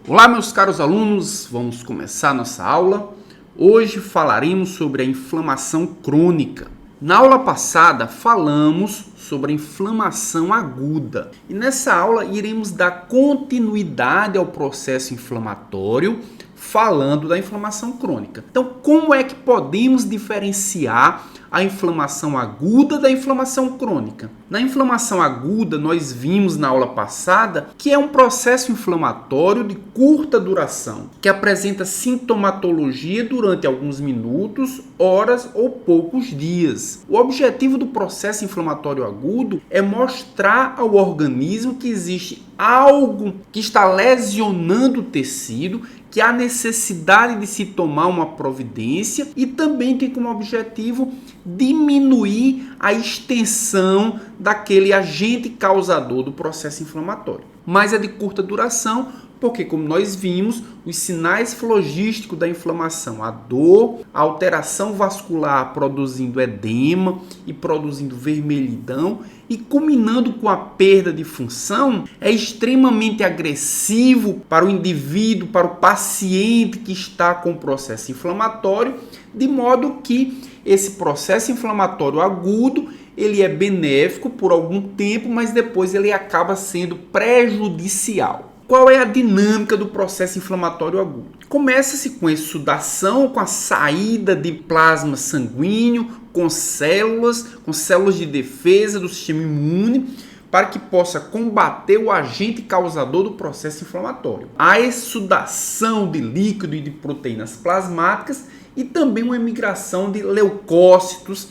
Olá, meus caros alunos, vamos começar nossa aula. Hoje falaremos sobre a inflamação crônica. Na aula passada falamos sobre a inflamação aguda e nessa aula iremos dar continuidade ao processo inflamatório falando da inflamação crônica. Então, como é que podemos diferenciar a inflamação aguda da inflamação crônica? Na inflamação aguda, nós vimos na aula passada que é um processo inflamatório de curta duração, que apresenta sintomatologia durante alguns minutos, horas ou poucos dias. O objetivo do processo inflamatório agudo é mostrar ao organismo que existe algo que está lesionando o tecido, que há necessidade de se tomar uma providência e também tem como objetivo diminuir a extensão daquele agente causador do processo inflamatório. Mas é de curta duração, porque, como nós vimos, os sinais flogísticos da inflamação, a dor, a alteração vascular produzindo edema e produzindo vermelhidão e culminando com a perda de função, é extremamente agressivo para o indivíduo, para o paciente que está com o processo inflamatório, de modo que esse processo inflamatório agudo ele é benéfico por algum tempo, mas depois ele acaba sendo prejudicial. Qual é a dinâmica do processo inflamatório agudo? Começa-se com a exsudação, com a saída de plasma sanguíneo, com células de defesa do sistema imune, para que possa combater o agente causador do processo inflamatório. A exsudação de líquido e de proteínas plasmáticas e também uma migração de leucócitos,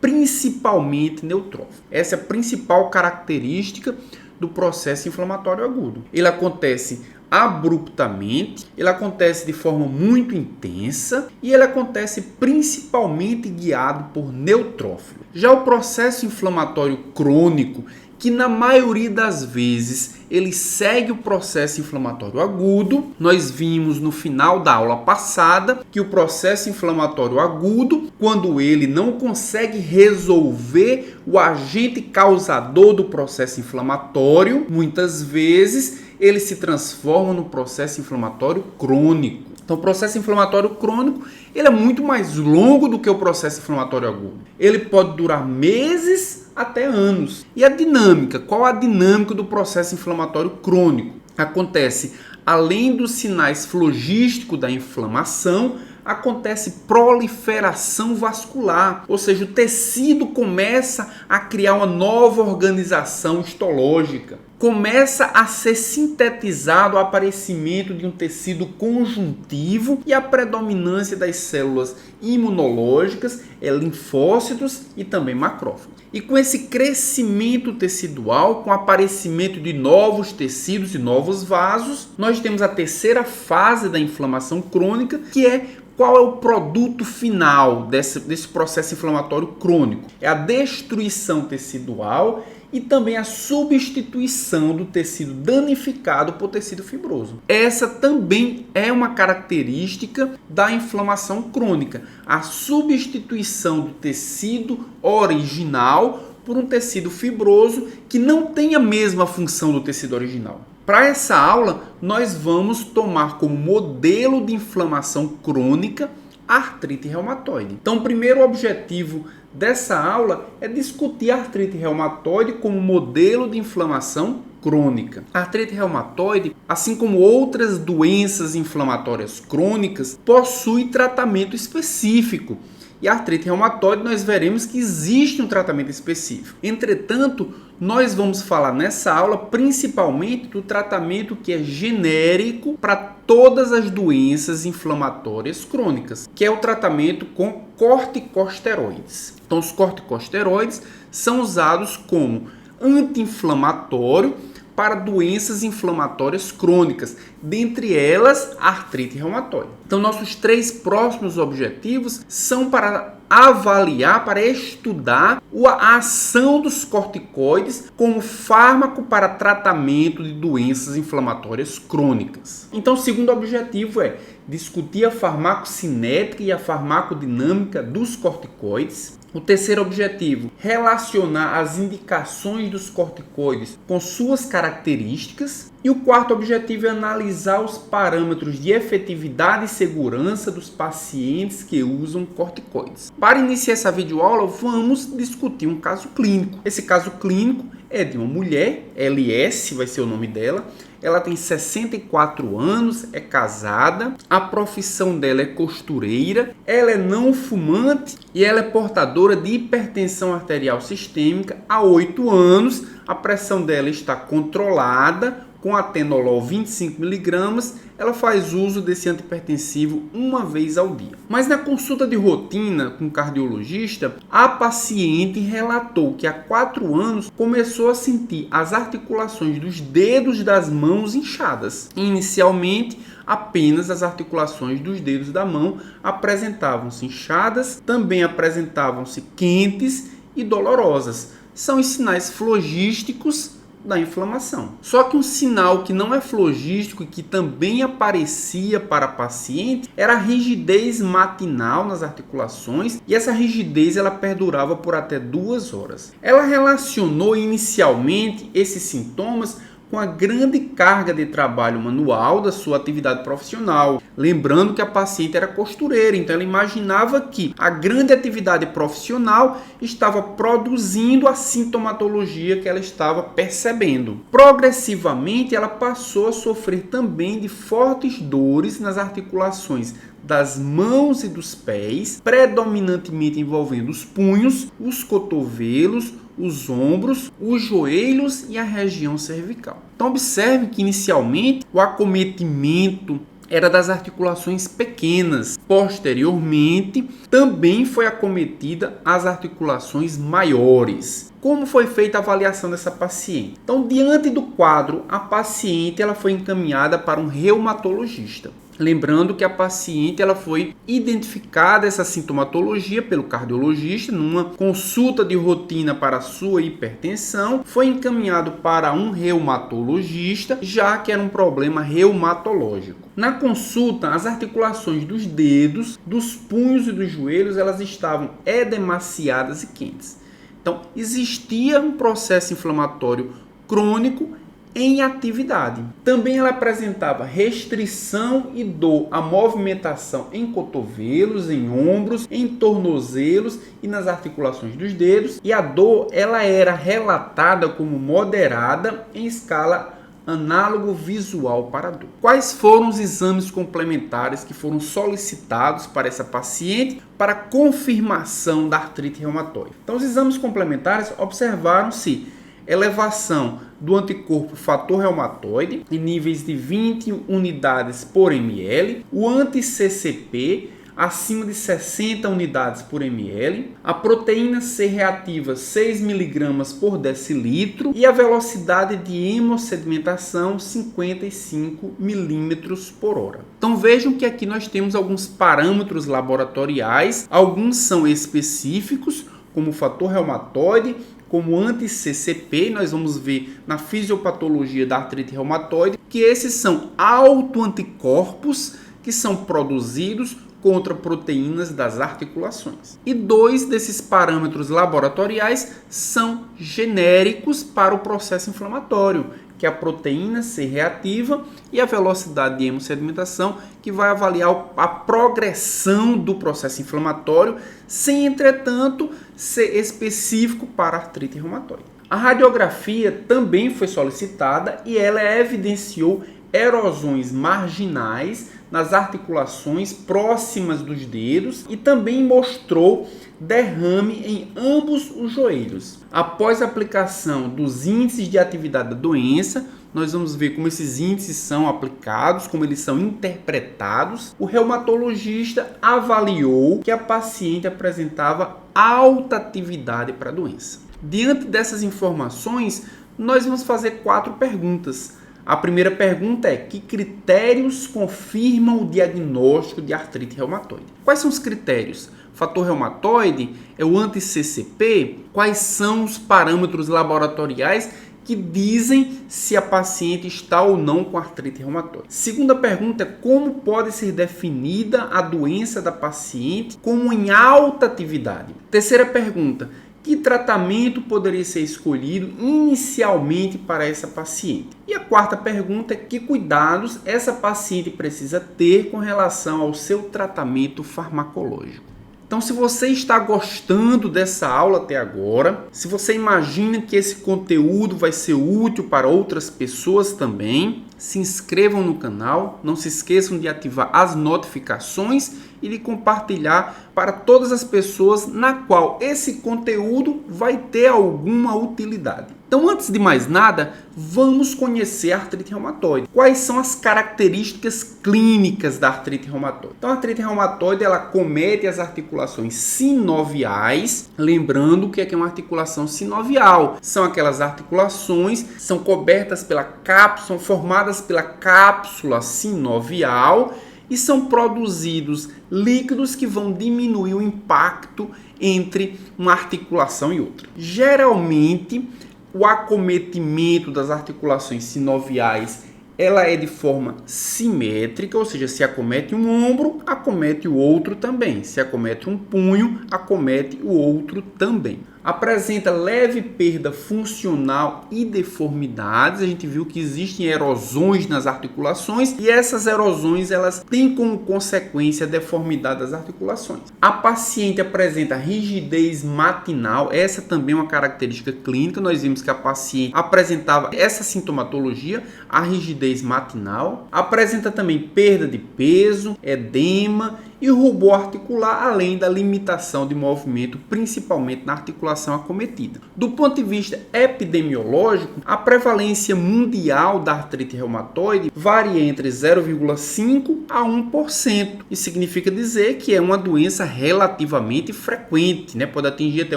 principalmente neutrófilos. Essa é a principal característica do processo inflamatório agudo. Ele acontece abruptamente, ele acontece de forma muito intensa e ele acontece principalmente guiado por neutrófilos. Já o processo inflamatório crônico, que na maioria das vezes ele segue o processo inflamatório agudo. Nós vimos no final da aula passada que o processo inflamatório agudo, quando ele não consegue resolver o agente causador do processo inflamatório, muitas vezes ele se transforma no processo inflamatório crônico. Então, o processo inflamatório crônico ele é muito mais longo do que o processo inflamatório agudo. Ele pode durar meses até anos. E a dinâmica? Qual a dinâmica do processo inflamatório crônico? Acontece, além dos sinais flogísticos da inflamação, acontece proliferação vascular, ou seja, o tecido começa a criar uma nova organização histológica. Começa a ser sintetizado o aparecimento de um tecido conjuntivo e a predominância das células imunológicas, linfócitos e também macrófagos. E com esse crescimento tecidual, com o aparecimento de novos tecidos e novos vasos, nós temos a terceira fase da inflamação crônica, que é qual é o produto final desse processo inflamatório crônico? É a destruição tecidual e também a substituição do tecido danificado por tecido fibroso. Essa também é uma característica da inflamação crônica, a substituição do tecido original por um tecido fibroso que não tem a mesma função do tecido original. Para essa aula, nós vamos tomar como modelo de inflamação crônica a artrite reumatoide. Então, o primeiro objetivo dessa aula é discutir a artrite reumatoide como modelo de inflamação crônica. A artrite reumatoide, assim como outras doenças inflamatórias crônicas, possui tratamento específico. E a artrite reumatoide nós veremos que existe um tratamento específico. Entretanto, nós vamos falar nessa aula principalmente do tratamento que é genérico para todas as doenças inflamatórias crônicas, que é o tratamento com corticosteroides. Então, os corticosteroides são usados como anti-inflamatório para doenças inflamatórias crônicas, dentre elas a artrite reumatoide. Então, nossos três próximos objetivos são para avaliar, para estudar a ação dos corticoides como fármaco para tratamento de doenças inflamatórias crônicas. Então, o segundo objetivo é discutir a farmacocinética e a farmacodinâmica dos corticoides. O terceiro objetivo, relacionar as indicações dos corticoides com suas características. E o quarto objetivo é analisar os parâmetros de efetividade e segurança dos pacientes que usam corticoides. Para iniciar essa videoaula, vamos discutir um caso clínico. Esse caso clínico é de uma mulher, LS vai ser o nome dela. Ela tem 64 anos, é casada, a profissão dela é costureira, ela é não fumante e ela é portadora de hipertensão arterial sistêmica há 8 anos. A pressão dela está controlada com atenolol 25 mg, ela faz uso desse antihipertensivo uma vez ao dia. Mas na consulta de rotina com o cardiologista, a paciente relatou que há 4 anos começou a sentir as articulações dos dedos das mãos inchadas. Inicialmente, apenas as articulações dos dedos da mão apresentavam-se inchadas, também apresentavam-se quentes e dolorosas. São os sinais flogísticos da inflamação. Só que um sinal que não é flogístico e que também aparecia para a paciente era a rigidez matinal nas articulações, e essa rigidez ela perdurava por até 2 horas. Ela relacionou inicialmente esses sintomas com a grande carga de trabalho manual da sua atividade profissional. Lembrando que a paciente era costureira, então ela imaginava que a grande atividade profissional estava produzindo a sintomatologia que ela estava percebendo. Progressivamente, ela passou a sofrer também de fortes dores nas articulações das mãos e dos pés, predominantemente envolvendo os punhos, os cotovelos, os ombros, os joelhos e a região cervical. Então observe que inicialmente o acometimento era das articulações pequenas. Posteriormente, também foi acometida as articulações maiores. Como foi feita a avaliação dessa paciente? Então, diante do quadro, a paciente ela foi encaminhada para um reumatologista. Lembrando que a paciente ela foi identificada essa sintomatologia pelo cardiologista numa consulta de rotina para a sua hipertensão, foi encaminhado para um reumatologista, já que era um problema reumatológico. Na consulta, as articulações dos dedos, dos punhos e dos joelhos, elas estavam edemaciadas e quentes. Então, existia um processo inflamatório crônico em atividade. Também ela apresentava restrição e dor à movimentação em cotovelos, em ombros, em tornozelos e nas articulações dos dedos. E a dor ela era relatada como moderada em escala análogo visual para a dor. Quais foram os exames complementares que foram solicitados para essa paciente para confirmação da artrite reumatoide? Então, os exames complementares observaram-se elevação do anticorpo fator reumatoide em níveis de 20 unidades por ml, o anti-CCP acima de 60 unidades por ml, a proteína C reativa 6 mg por decilitro e a velocidade de hemossedimentação 55 milímetros por hora. Então vejam que aqui nós temos alguns parâmetros laboratoriais, alguns são específicos, como o fator reumatoide, como anti-CCP, nós vamos ver na fisiopatologia da artrite reumatoide, que esses são autoanticorpos que são produzidos contra proteínas das articulações. E 2 desses parâmetros laboratoriais são genéricos para o processo inflamatório, que é a proteína C reativa e a velocidade de hemossedimentação, que vai avaliar a progressão do processo inflamatório, sem, entretanto, ser específico para a artrite reumatoide. A radiografia também foi solicitada e ela evidenciou erosões marginais nas articulações próximas dos dedos e também mostrou derrame em ambos os joelhos. Após a aplicação dos índices de atividade da doença, nós vamos ver como esses índices são aplicados, como eles são interpretados. O reumatologista avaliou que a paciente apresentava alta atividade para a doença. Diante dessas informações, nós vamos fazer 4 perguntas. A primeira pergunta é: que critérios confirmam o diagnóstico de artrite reumatoide? Quais são os critérios? Fator reumatoide? É o anti-CCP? Quais são os parâmetros laboratoriais que que dizem se a paciente está ou não com artrite reumatoide. Segunda pergunta é como pode ser definida a doença da paciente como em alta atividade. Terceira pergunta, que tratamento poderia ser escolhido inicialmente para essa paciente? E a quarta pergunta é que cuidados essa paciente precisa ter com relação ao seu tratamento farmacológico. Então, se você está gostando dessa aula até agora, se você imagina que esse conteúdo vai ser útil para outras pessoas também, se inscrevam no canal, não se esqueçam de ativar as notificações e de compartilhar para todas as pessoas na qual esse conteúdo vai ter alguma utilidade. Então, antes de mais nada, vamos conhecer a artrite reumatoide. Quais são as características clínicas da artrite reumatoide? Então, a artrite reumatoide ela acomete as articulações sinoviais. Lembrando o que é uma articulação sinovial. São aquelas articulações que são cobertas pela cápsula, são formadas pela cápsula sinovial e são produzidos líquidos que vão diminuir o impacto entre uma articulação e outra. Geralmente, o acometimento das articulações sinoviais ela é de forma simétrica, ou seja, se acomete um ombro, acomete o outro também. Se acomete um punho, acomete o outro também. Apresenta leve perda funcional e deformidades. A gente viu que existem erosões nas articulações e essas erosões elas têm como consequência a deformidade das articulações. A paciente apresenta rigidez matinal. Essa também é uma característica clínica. Nós vimos que a paciente apresentava essa sintomatologia, a rigidez matinal. Apresenta também perda de peso, edema e rubor articular, além da limitação de movimento, principalmente na articulação acometida. Do ponto de vista epidemiológico, a prevalência mundial da artrite reumatoide varia entre 0,5% a 1%. Isso significa dizer que é uma doença relativamente frequente, pode atingir até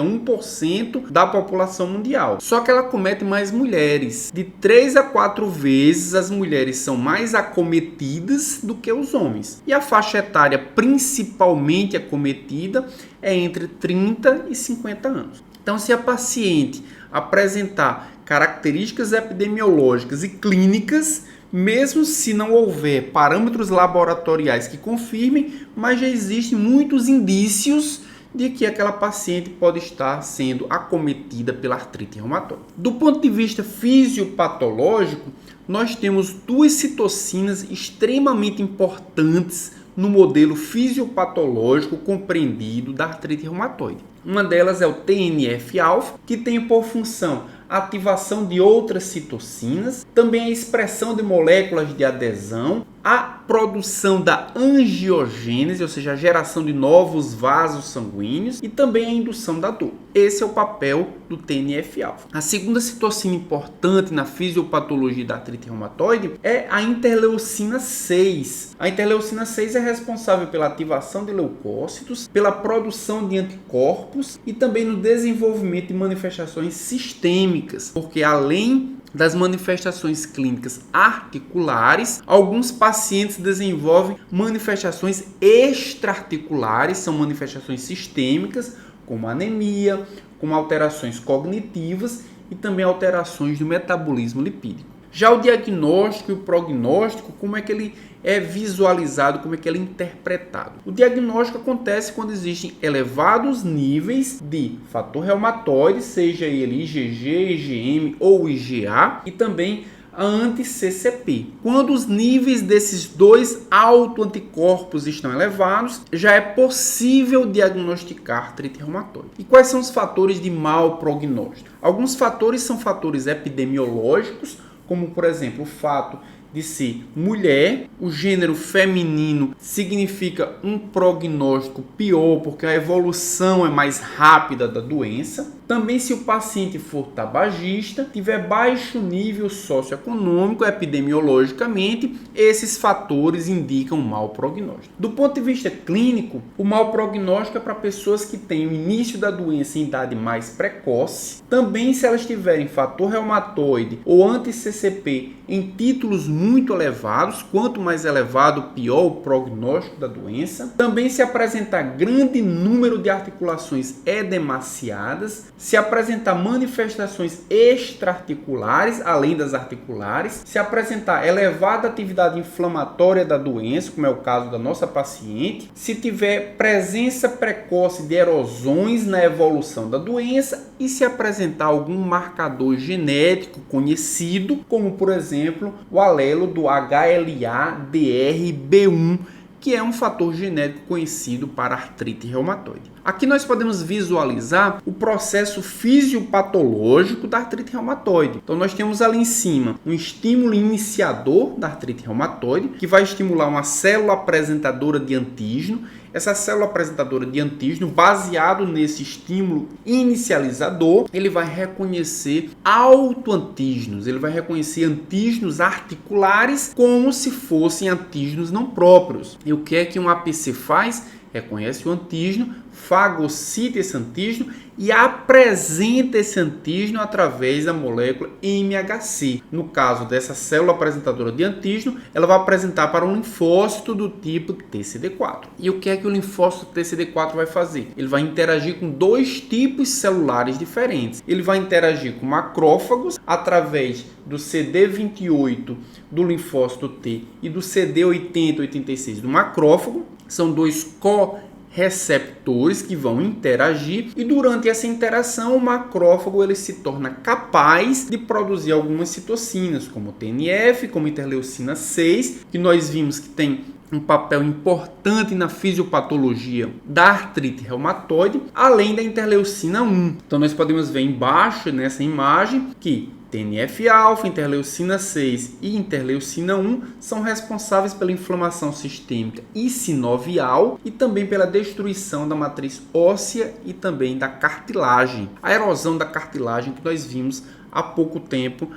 1% da população mundial. Só que ela acomete mais mulheres. De 3 a 4 vezes as mulheres são mais acometidas do que os homens. E a faixa etária principalmente acometida é entre 30 e 50 anos. Então, se a paciente apresentar características epidemiológicas e clínicas, mesmo se não houver parâmetros laboratoriais que confirmem, mas já existem muitos indícios de que aquela paciente pode estar sendo acometida pela artrite reumatoide. Do ponto de vista fisiopatológico, nós temos duas citocinas extremamente importantes no modelo fisiopatológico compreendido da artrite reumatoide. Uma delas é o TNF-alfa, que tem por função a ativação de outras citocinas, também a expressão de moléculas de adesão, a produção da angiogênese, ou seja, a geração de novos vasos sanguíneos e também a indução da dor. Esse é o papel do TNF-alfa. A segunda citocina importante na fisiopatologia da artrite reumatoide é a interleucina 6. A interleucina 6 é responsável pela ativação de leucócitos, pela produção de anticorpos e também no desenvolvimento de manifestações sistêmicas, porque além das manifestações clínicas articulares, alguns pacientes desenvolvem manifestações extraarticulares, são manifestações sistêmicas, como anemia, como alterações cognitivas e também alterações do metabolismo lipídico. Já o diagnóstico e o prognóstico, como é que ele é visualizado, como é que ele é interpretado? O diagnóstico acontece quando existem elevados níveis de fator reumatoide, seja ele IgG, IgM ou IgA, e também a anti-CCP. Quando os níveis desses dois autoanticorpos estão elevados, já é possível diagnosticar artrite reumatoide. E quais são os fatores de mau prognóstico? Alguns fatores são fatores epidemiológicos, como por exemplo o fato de ser mulher, o gênero feminino significa um prognóstico pior porque a evolução é mais rápida da doença. Também se o paciente for tabagista, tiver baixo nível socioeconômico, epidemiologicamente, esses fatores indicam um mau prognóstico. Do ponto de vista clínico, o mau prognóstico é para pessoas que têm o início da doença em idade mais precoce. Também se elas tiverem fator reumatoide ou anti-CCP em títulos muito elevados, quanto mais elevado, pior o prognóstico da doença. Também se apresentar grande número de articulações edemaciadas, se apresentar manifestações extra-articulares, além das articulares, se apresentar elevada atividade inflamatória da doença, como é o caso da nossa paciente, se tiver presença precoce de erosões na evolução da doença e se apresentar algum marcador genético conhecido, como por exemplo o alelo do HLA-DR-B1, que é um fator genético conhecido para artrite reumatoide. Aqui nós podemos visualizar o processo fisiopatológico da artrite reumatoide. Então nós temos ali em cima um estímulo iniciador da artrite reumatoide, que vai estimular uma célula apresentadora de antígeno. Essa célula apresentadora de antígeno, baseado nesse estímulo inicializador, ele vai reconhecer autoantígenos, ele vai reconhecer antígenos articulares como se fossem antígenos não próprios. E o que é que um APC faz? Reconhece o antígeno, fagocita esse antígeno e apresenta esse antígeno através da molécula MHC. No caso dessa célula apresentadora de antígeno, ela vai apresentar para um linfócito do tipo TCD4. E o que é que o linfócito TCD4 vai fazer? Ele vai interagir com dois tipos celulares diferentes. Ele vai interagir com macrófagos através do CD28 do linfócito T e do CD80-86 do macrófago. São dois correceptores que vão interagir e durante essa interação o macrófago ele se torna capaz de produzir algumas citocinas, como TNF, como interleucina 6, que nós vimos que tem um papel importante na fisiopatologia da artrite reumatoide, além da interleucina 1. Então nós podemos ver embaixo nessa imagem que TNF-alfa, interleucina 6 e interleucina 1 são responsáveis pela inflamação sistêmica e sinovial e também pela destruição da matriz óssea e também da cartilagem. A erosão da cartilagem que nós vimos há pouco tempo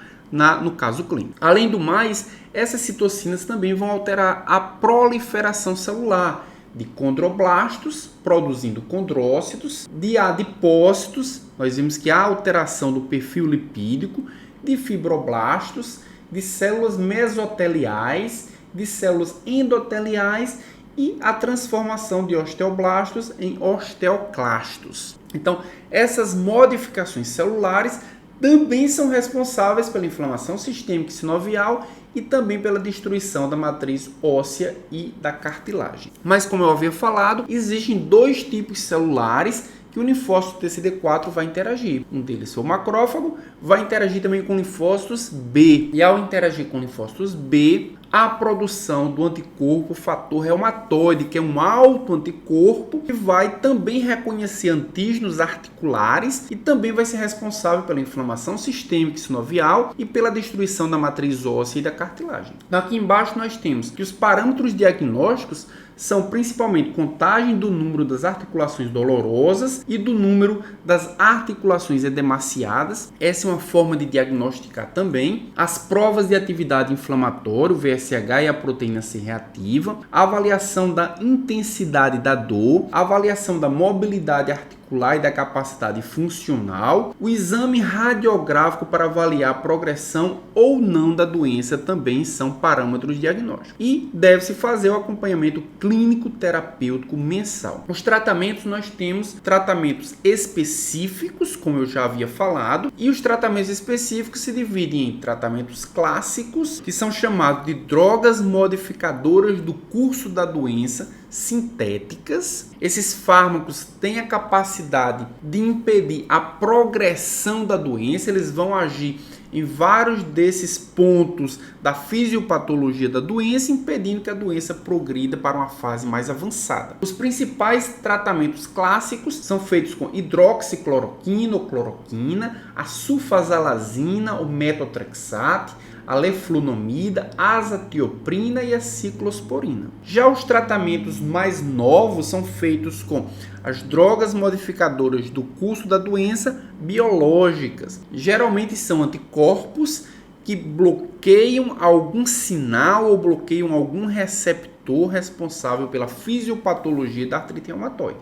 no caso clínico. Além do mais, essas citocinas também vão alterar a proliferação celular de condroblastos, produzindo condrócitos, de adipócitos, nós vimos que há alteração do perfil lipídico, de fibroblastos, de células mesoteliais, de células endoteliais e a transformação de osteoblastos em osteoclastos. Então, essas modificações celulares também são responsáveis pela inflamação sistêmica e sinovial e também pela destruição da matriz óssea e da cartilagem. Mas, como eu havia falado, existem dois tipos celulares que o linfócito TCD4 vai interagir. Um deles é o macrófago, vai interagir também com linfócitos B. E ao interagir com linfócitos B, a produção do anticorpo fator reumatoide, que é um autoanticorpo que vai também reconhecer antígenos articulares e também vai ser responsável pela inflamação sistêmica e sinovial e pela destruição da matriz óssea e da cartilagem. Aqui embaixo nós temos que os parâmetros diagnósticos são principalmente contagem do número das articulações dolorosas e do número das articulações edemaciadas. Essa é uma forma de diagnosticar também. As provas de atividade inflamatória, o VSH e a proteína C reativa, a avaliação da intensidade da dor, a avaliação da mobilidade articular e da capacidade funcional, o exame radiográfico para avaliar a progressão ou não da doença também são parâmetros diagnósticos. E deve-se fazer o acompanhamento clínico terapêutico mensal. Os tratamentos, nós temos tratamentos específicos, como eu já havia falado, e os tratamentos específicos se dividem em tratamentos clássicos, que são chamados de drogas modificadoras do curso da doença, sintéticas. Esses fármacos têm a capacidade de impedir a progressão da doença, eles vão agir em vários desses pontos da fisiopatologia da doença, impedindo que a doença progrida para uma fase mais avançada. Os principais tratamentos clássicos são feitos com hidroxicloroquina ou cloroquina, a sulfasalazina ou metotrexate, a leflunomida, a azatioprina e a ciclosporina. Já os tratamentos mais novos são feitos com as drogas modificadoras do curso da doença biológicas. Geralmente são anticorpos que bloqueiam algum sinal ou bloqueiam algum receptor responsável pela fisiopatologia da artrite reumatoide.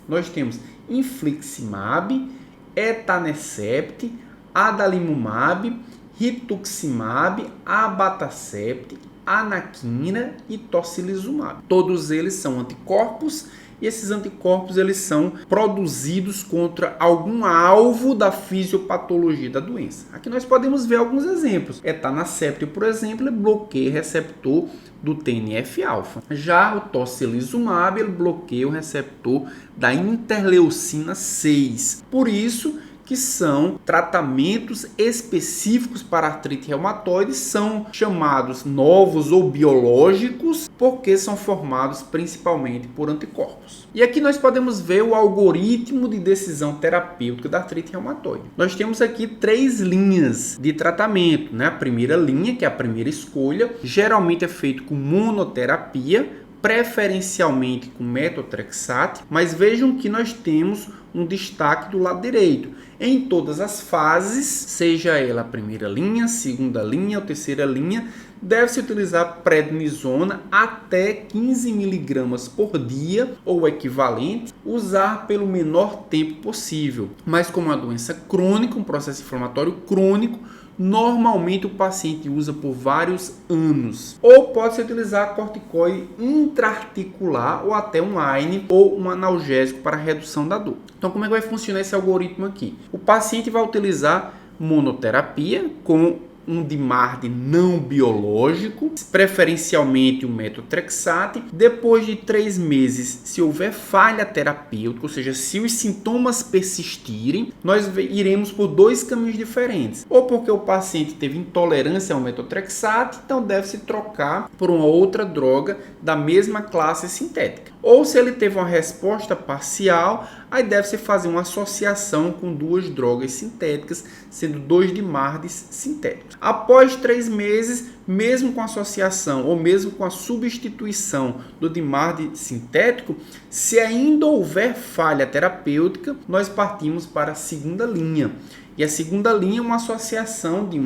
Nós temos infliximab, etanercept, adalimumab, rituximab, abatacept, anaquina e tocilizumab. Todos eles são anticorpos e esses anticorpos eles são produzidos contra algum alvo da fisiopatologia da doença. Aqui nós podemos ver alguns exemplos. Etanercept, por exemplo, bloqueia receptor do TNF-alfa. Já o tocilizumab ele bloqueia o receptor da interleucina 6. Por isso que são tratamentos específicos para artrite reumatoide, são chamados novos ou biológicos, porque são formados principalmente por anticorpos. E aqui nós podemos ver o algoritmo de decisão terapêutica da artrite reumatoide. Nós temos aqui 3 linhas de tratamento, né? A primeira linha, que é a primeira escolha, geralmente é feito com monoterapia, preferencialmente com metotrexate, mas vejam que nós temos um destaque do lado direito. Em todas as fases, seja ela a primeira linha, segunda linha ou terceira linha, deve-se utilizar prednisona até 15 mg por dia ou equivalente, usar pelo menor tempo possível. Mas como é uma doença crônica, um processo inflamatório crônico, normalmente o paciente usa por vários anos. Ou pode-se utilizar corticoide intraarticular ou até um AINE ou um analgésico para redução da dor. Então como é que vai funcionar esse algoritmo aqui? O paciente vai utilizar monoterapia com um DIMARD não biológico, preferencialmente o metotrexate. Depois de 3 meses, se houver falha terapêutica, ou seja, se os sintomas persistirem, nós iremos por 2 caminhos diferentes. Ou porque o paciente teve intolerância ao metotrexate, então deve-se trocar por uma outra droga da mesma classe sintética. Ou se ele teve uma resposta parcial, aí deve-se fazer uma associação com 2 drogas sintéticas, sendo 2 DIMARDs sintéticos. Após 3 meses, mesmo com associação ou mesmo com a substituição do DIMARD sintético, se ainda houver falha terapêutica, nós partimos para a segunda linha. E a segunda linha é uma associação de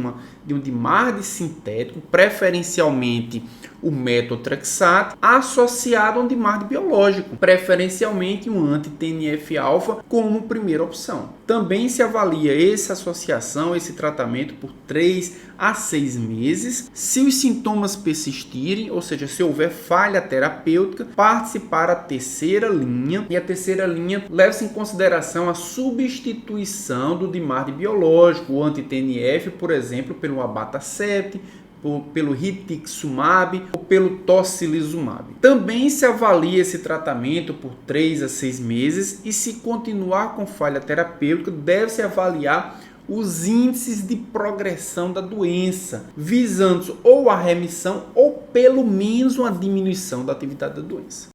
um DIMARD sintético, preferencialmente o metotrexate, associado a um DIMARD biológico, preferencialmente um anti-TNF-alfa como primeira opção. Também se avalia essa associação, esse tratamento por 3 a 6 meses. Se os sintomas persistirem, ou seja, se houver falha terapêutica, parte-se para a terceira linha. E a terceira linha leva-se em consideração a substituição do DIMARD biológico, o anti-TNF, por exemplo, pelo abatacept, pelo rituximab ou pelo tocilizumab. Também se avalia esse tratamento por 3 a 6 meses e se continuar com falha terapêutica, deve-se avaliar os índices de progressão da doença, visando ou a remissão ou pelo menos uma diminuição da atividade da doença.